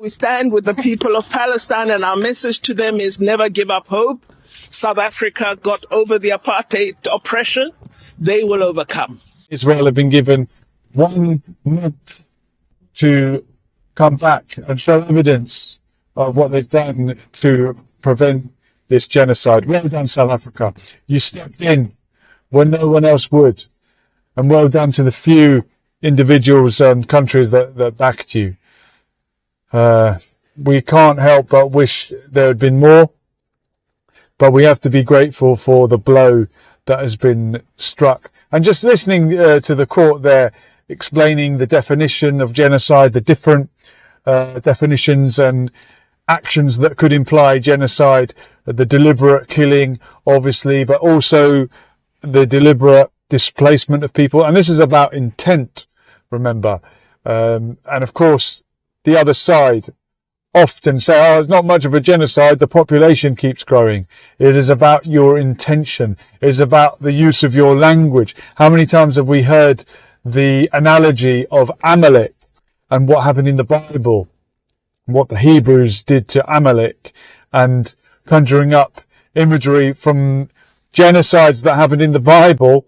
We stand with the people of Palestine, and our message to them is never give up hope. South Africa got over the apartheid oppression. They will overcome. Israel have been given 1 month to come back and show evidence of what they've done to prevent this genocide. Well done, South Africa. You stepped in when no one else would. And well done to the few individuals and countries that backed you. We can't help but wish there had been more, but we have to be grateful for the blow that has been struck. And just listening to the court there explaining the definition of genocide, the different definitions and actions that could imply genocide, the deliberate killing, obviously, but also the deliberate displacement of people. And this is about intent, remember. And of course, the other side often say, oh, it's not much of a genocide, the population keeps growing. It is about your intention. It is about the use of your language. How many times have we heard the analogy of Amalek and what happened in the Bible, what the Hebrews did to Amalek, and conjuring up imagery from genocides that happened in the Bible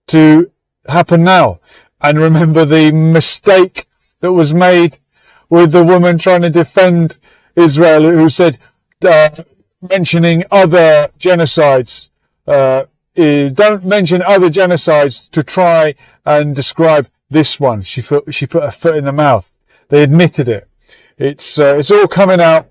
to happen now. And remember the mistake that was made with the woman trying to defend Israel, who said, mentioning other genocides, don't mention other genocides to try and describe this one. She put her foot in the mouth. They admitted it. It's all coming out.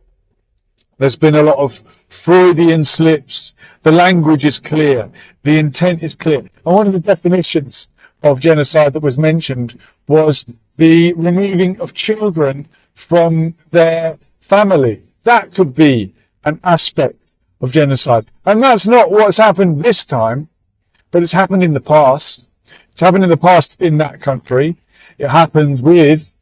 There's been a lot of Freudian slips. The language is clear. The intent is clear. And one of the definitions of genocide that was mentioned was the removing of children from their family. That could be an aspect of genocide. And that's not what's happened this time, but it's happened in the past. It's happened in the past in that country. It happened with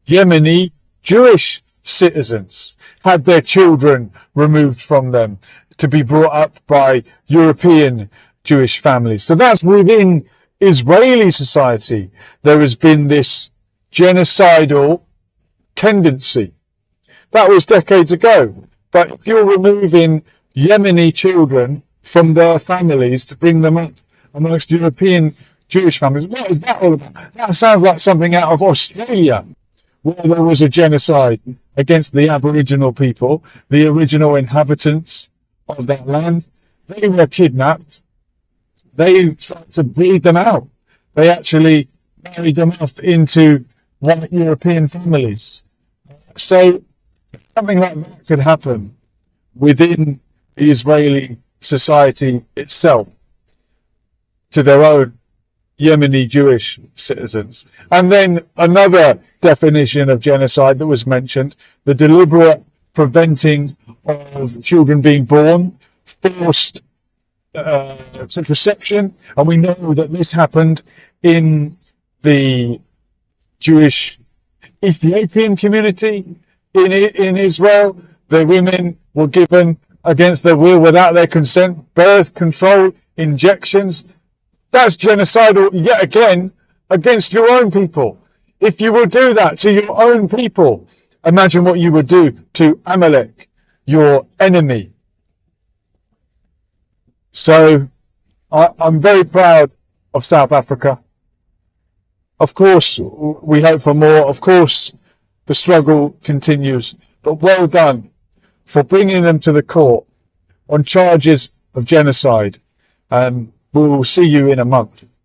Yemeni Jewish citizens, had their children removed from them to be brought up by European Jewish families. So that's within Israeli society. There has been this genocidal tendency. That was decades ago. But if you're removing Yemeni children from their families to bring them up amongst European Jewish families, what is that all about? That sounds like something out of Australia, where there was a genocide against the Aboriginal people, the original inhabitants of that land. They were kidnapped. They tried to breed them out. They actually married them off into white European families. So something like that could happen within the Israeli society itself to their own Yemeni Jewish citizens. And then another definition of genocide that was mentioned, the deliberate preventing of children being born, forced contraception. And we know that this happened in the Jewish Ethiopian community in Israel. The women were given against their will, without their consent, birth control injections. That's genocidal yet again against your own people. If you will do that to your own people, imagine what you would do to Amalek, your enemy. So I'm very proud of South Africa. Of course, we hope for more. Of course, the struggle continues. But well done for bringing them to the court on charges of genocide. And we will see you in a month.